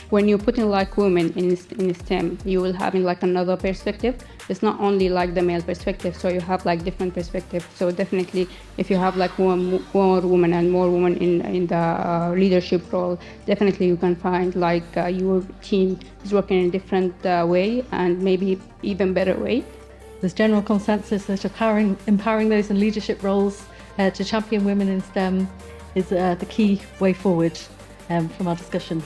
when you put in like women in STEM, you will have in like another perspective. It's not only like the male perspective, so you have like different perspectives. So definitely, if you have like more women and more women in the leadership role, definitely you can find like your team is working in a different way and maybe even better way. There's general consensus that empowering those in leadership roles to champion women in STEM is the key way forward from our discussion.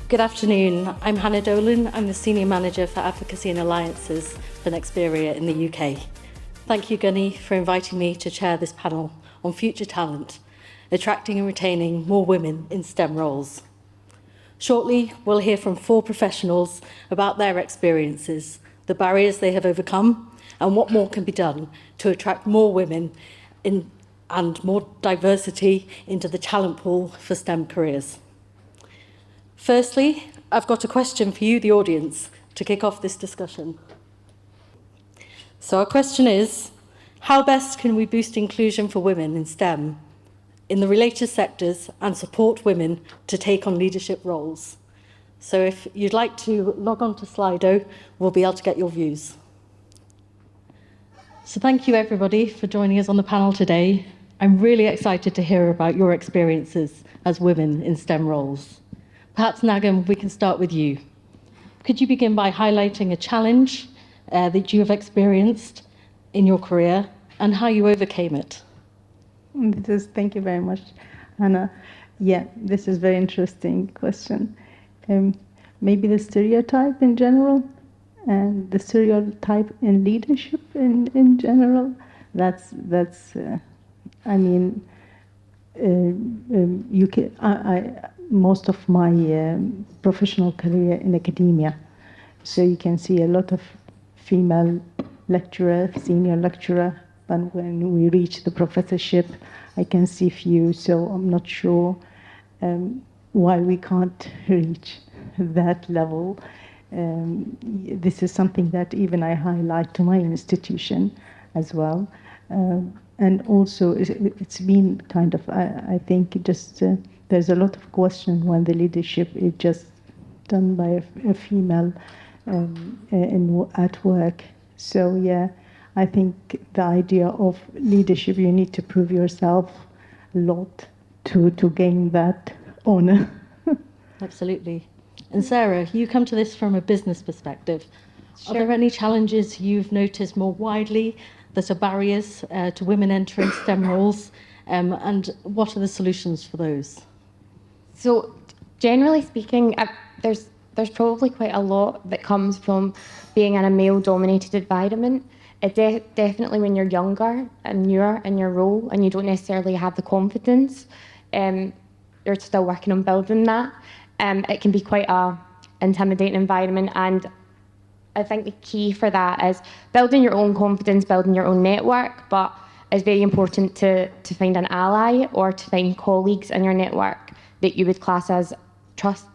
Good afternoon, I'm Hannah Dolan. I'm the Senior Manager for Advocacy and Alliances for Nexperia in the UK. Thank you, Gunny, for inviting me to chair this panel on future talent, attracting and retaining more women in STEM roles. Shortly, we'll hear from 4 professionals about their experiences, the barriers they have overcome, and what more can be done to attract more women and more diversity into the talent pool for STEM careers. Firstly, I've got a question for you, the audience, to kick off this discussion. So our question is, how best can we boost inclusion for women in STEM in the related sectors and support women to take on leadership roles? So if you'd like to log on to Slido, we'll be able to get your views. So thank you everybody for joining us on the panel today. I'm really excited to hear about your experiences as women in STEM roles. Perhaps Nagam, we can start with you. Could you begin by highlighting a challenge that you have experienced in your career and how you overcame it? Thank you very much, Hannah. Yeah, this is a very interesting question. Maybe the stereotype in general and the stereotype in leadership in general, most of my professional career in academia. So you can see a lot of female lecturer, senior lecturer, but when we reach the professorship, I can see few, so I'm not sure why we can't reach that level. This is something that even I highlight to my institution as well. And also, it's been kind of, I think, just there's a lot of question when the leadership is just done by a female at work. So yeah, I think the idea of leadership, you need to prove yourself a lot to gain that honor. Absolutely. And Sarah, you come to this from a business perspective. Sure. Are there any challenges you've noticed more widely that are barriers to women entering STEM roles, and what are the solutions for those? So, generally speaking, there's probably quite a lot that comes from being in a male-dominated environment. Definitely when you're younger and newer in your role and you don't necessarily have the confidence, you're still working on building that. It can be quite a intimidating environment, and I think the key for that is building your own confidence, building your own network, but it's very important to find an ally or to find colleagues in your network that you would class as trust,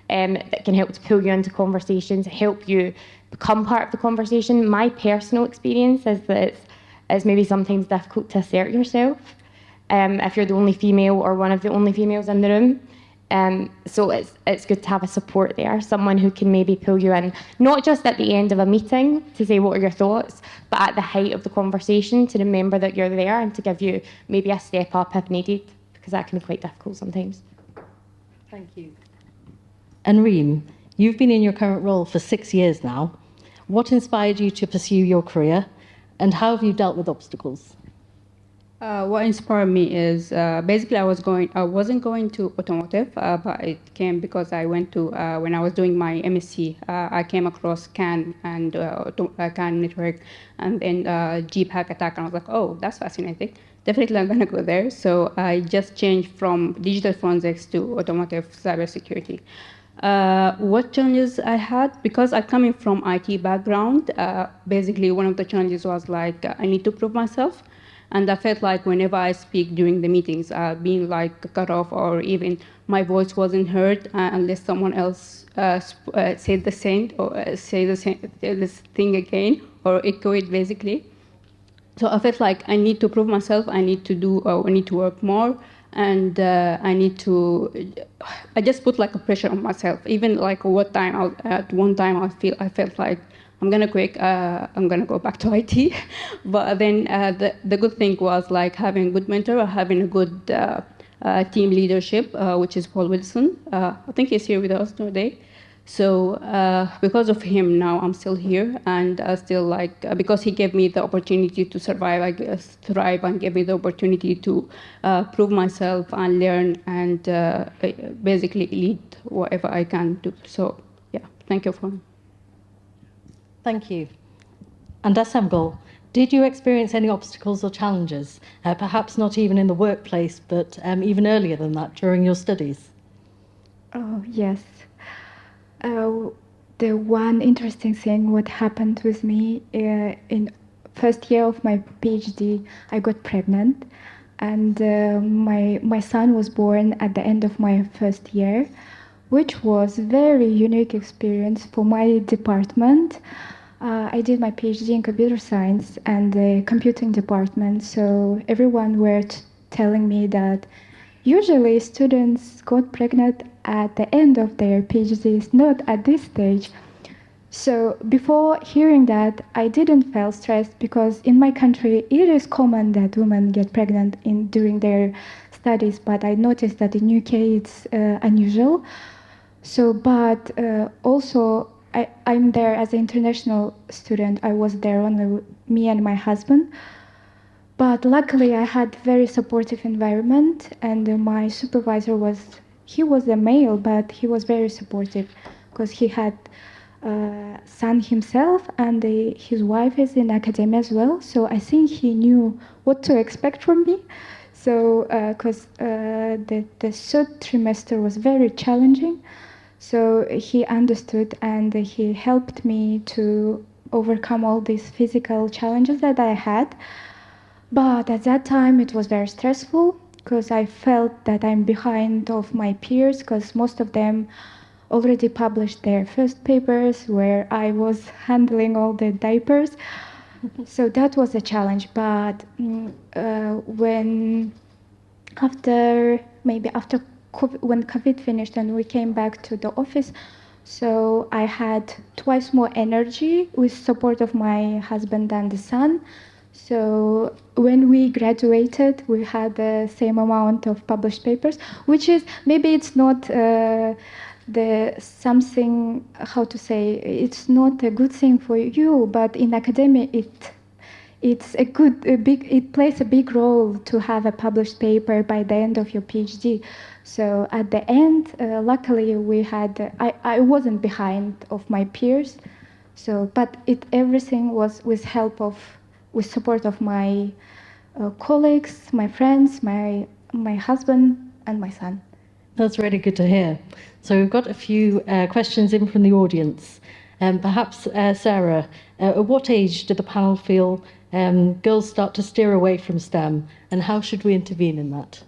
that can help to pull you into conversations, help you become part of the conversation. My personal experience is that it's maybe sometimes difficult to assert yourself if you're the only female or one of the only females in the room. So it's good to have a support there, someone who can maybe pull you in, not just at the end of a meeting to say what are your thoughts, but at the height of the conversation to remember that you're there and to give you maybe a step up if needed, because that can be quite difficult sometimes. Thank you. And Reem, you've been in your current role for 6 years now. What inspired you to pursue your career, and how have you dealt with obstacles? What inspired me is basically I wasn't going to automotive, but it came because I went to when I was doing my MSc, I came across CAN and CAN network, and then Jeep hack attack, and I was like, oh, that's fascinating. Definitely, I'm gonna go there. So I just changed from digital forensics to automotive cybersecurity. What challenges I had, because I'm coming from IT background, basically one of the challenges was like I need to prove myself. And I felt like whenever I speak during the meetings, being like cut off, or even my voice wasn't heard unless someone else said the same, or say this thing again, or echo it basically. So I felt like I need to prove myself. I need to work more, and I just put like a pressure on myself. Even like at one time I felt like I'm gonna quit. I'm gonna go back to IT. But then the good thing was like having a good mentor or having a good team leadership, which is Paul Wilson. I think he's here with us today. So because of him, now I'm still here, and still like because he gave me the opportunity to survive, I guess, thrive, and gave me the opportunity to prove myself and learn and basically lead whatever I can do. So yeah, thank you for. Thank you. And Assemble, did you experience any obstacles or challenges, perhaps not even in the workplace, but even earlier than that, during your studies? Oh, yes. The one interesting thing what happened with me in first year of my PhD, I got pregnant, and my son was born at the end of my first year, which was very unique experience for my department. I did my PhD in computer science and the computing department, so everyone were telling me that usually students got pregnant at the end of their PhDs, not at this stage. So before hearing that, I didn't feel stressed because in my country it is common that women get pregnant during their studies, but I noticed that in UK it's unusual. So, but also I'm there as an international student. I was there only me and my husband. But luckily, I had very supportive environment, and my supervisor he was a male, but he was very supportive because he had son himself, and his wife is in academia as well. So I think he knew what to expect from me. So because the third trimester was very challenging, so he understood and he helped me to overcome all these physical challenges that I had. But at that time, it was very stressful because I felt that I'm behind of my peers because most of them already published their first papers where I was handling all the diapers. So that was a challenge. But when after COVID, when COVID finished and we came back to the office, so I had twice more energy with support of my husband and the son. So when we graduated, we had the same amount of published papers, which is maybe it's not the something, how to say, it's not a good thing for you, but in academia it plays a big role to have a published paper by the end of your PhD. So at the end, luckily I wasn't behind of my peers. So, but everything was with support of my colleagues, my friends, my husband, and my son. That's really good to hear. So we've got a few questions in from the audience. Perhaps Sarah, at what age did the panel feel girls start to steer away from STEM, and how should we intervene in that?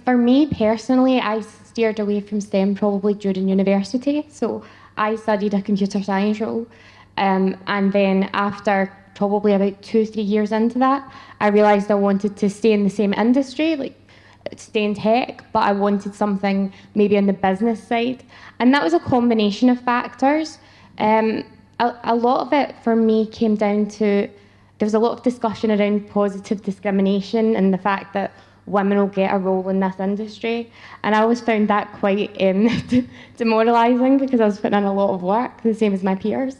For me personally, I steered away from STEM probably during university. So I studied a computer science role. And then after probably about 2-3 years into that, I realised I wanted to stay in the same industry, like stay in tech, but I wanted something maybe on the business side. And that was a combination of factors. A lot of it for me came down to there was a lot of discussion around positive discrimination and the fact that women will get a role in this industry. And I always found that quite demoralising because I was putting in a lot of work, the same as my peers.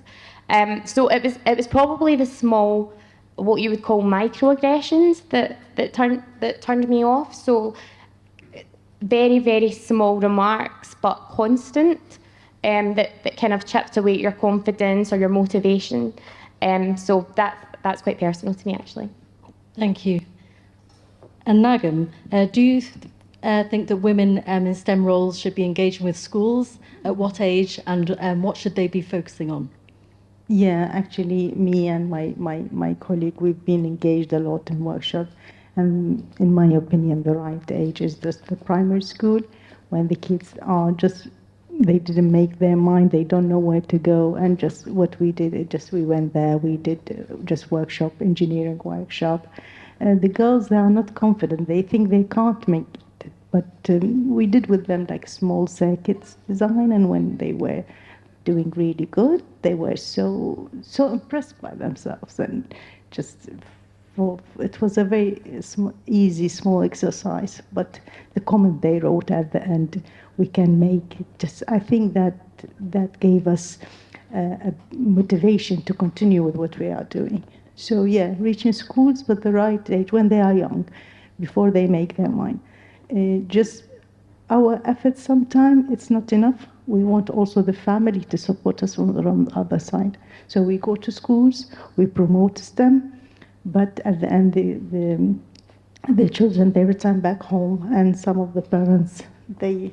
So it was probably the small, what you would call microaggressions that turned me off. So very, very small remarks, but constant, that kind of chipped away at your confidence or your motivation. So that's quite personal to me, actually. Thank you. And Nagam, do you think that women in STEM roles should be engaging with schools? At what age, and what should they be focusing on? Yeah, actually, me and my colleague, we've been engaged a lot in workshops. And in my opinion, the right age is just the primary school, when the kids are just they didn't make their mind, they don't know where to go. And just what we did, we went there, we did just workshop, engineering workshop. The girls, they are not confident, they think they can't make it. But we did with them like small circuits design, and when they were doing really good, they were so impressed by themselves. And just it was a very easy, small exercise. But the comment they wrote at the end, we can make it. Just I think that gave us a motivation to continue with what we are doing. So yeah, reaching schools with the right age when they are young, before they make their mind. Just our efforts sometimes it's not enough. We want also the family to support us on the other side. So we go to schools, we promote STEM, but at the end the children, they return back home, and some of the parents, they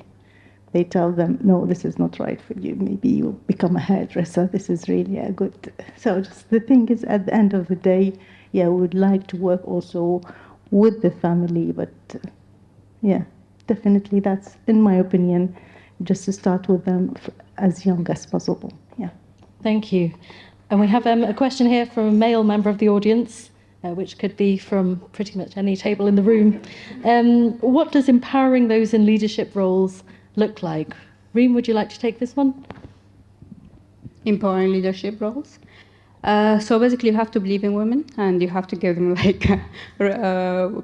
tell them, no, this is not right for you. Maybe you become a hairdresser. This is really a good. So just the thing is, at the end of the day, yeah, we would like to work also with the family, but yeah, definitely that's, in my opinion, just to start with them as young as possible. Yeah. Thank you. And we have a question here from a male member of the audience, which could be from pretty much any table in the room. What does empowering those in leadership roles look like? Reem, would you like to take this one? Empowering leadership roles. So basically, you have to believe in women, and you have to give them like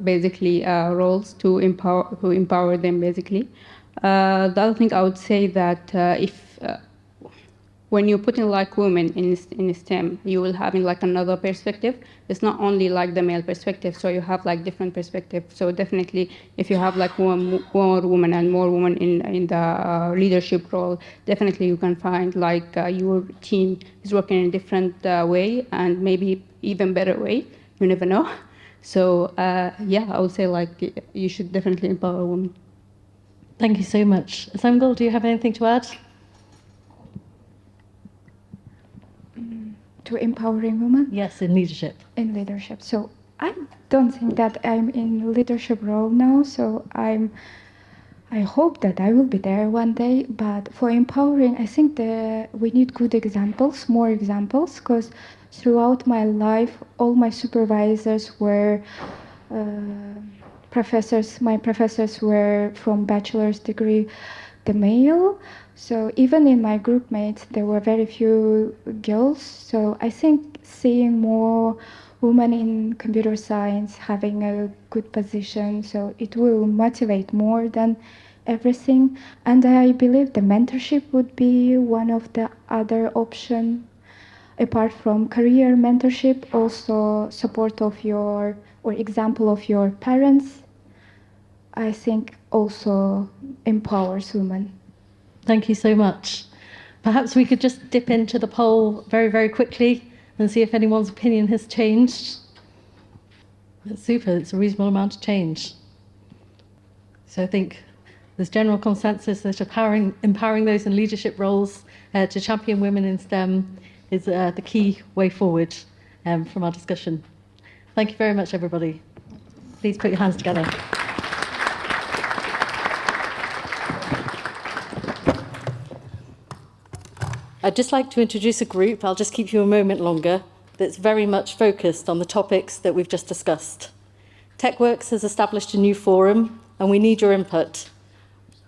basically roles to empower them. Basically, the other thing I would say that if when you're putting like women in STEM, you will have like another perspective. It's not only like the male perspective, so you have like different perspectives. So definitely, if you have like more women and more women in the leadership role, definitely you can find like your team is working in a different way, and maybe even better way. You never know. So yeah, I would say like you should definitely empower women. Thank you so much. Samgal, do you have anything to add? To empowering women? Yes, in leadership. In leadership. So I don't think that I'm in leadership role now. So I hope that I will be there one day. But for empowering, I think that we need good examples, more examples, because throughout my life, all my supervisors were professors. My professors were from bachelor's degree, the male. So even in my group mates, there were very few girls. So I think seeing more women in computer science having a good position, so it will motivate more than everything. And I believe the mentorship would be one of the other option. Apart from career mentorship, also support of your, or example of your parents, I think also empowers women. Thank you so much. Perhaps we could just dip into the poll very, very quickly and see if anyone's opinion has changed. That's super, it's a reasonable amount of change. So I think there's general consensus that empowering those in leadership roles to champion women in STEM is the key way forward from our discussion. Thank you very much, everybody. Please put your hands together. I'd just like to introduce a group, I'll just keep you a moment longer, that's very much focused on the topics that we've just discussed. TechWorks has established a new forum, and we need your input.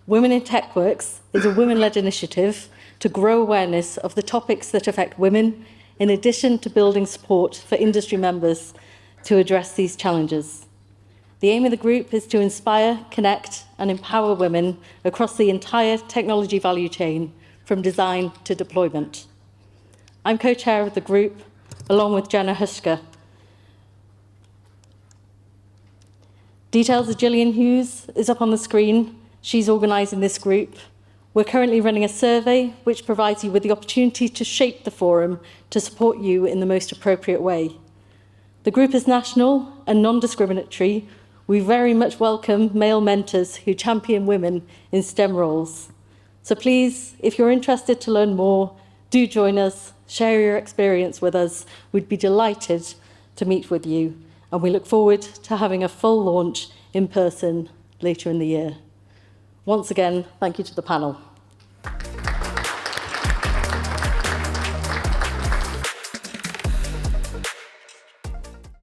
Women in TechWorks is a women-led initiative to grow awareness of the topics that affect women, in addition to building support for industry members to address these challenges. The aim of the group is to inspire, connect, and empower women across the entire technology value chain, from design to deployment. I'm co-chair of the group, along with Jenna Hushka. Details of Gillian Hughes is up on the screen. She's organising this group. We're currently running a survey which provides you with the opportunity to shape the forum to support you in the most appropriate way. The group is national and non-discriminatory. We very much welcome male mentors who champion women in STEM roles. So please, if you're interested to learn more, do join us, share your experience with us. We'd be delighted to meet with you, and we look forward to having a full launch in person later in the year. Once again, thank you to the panel.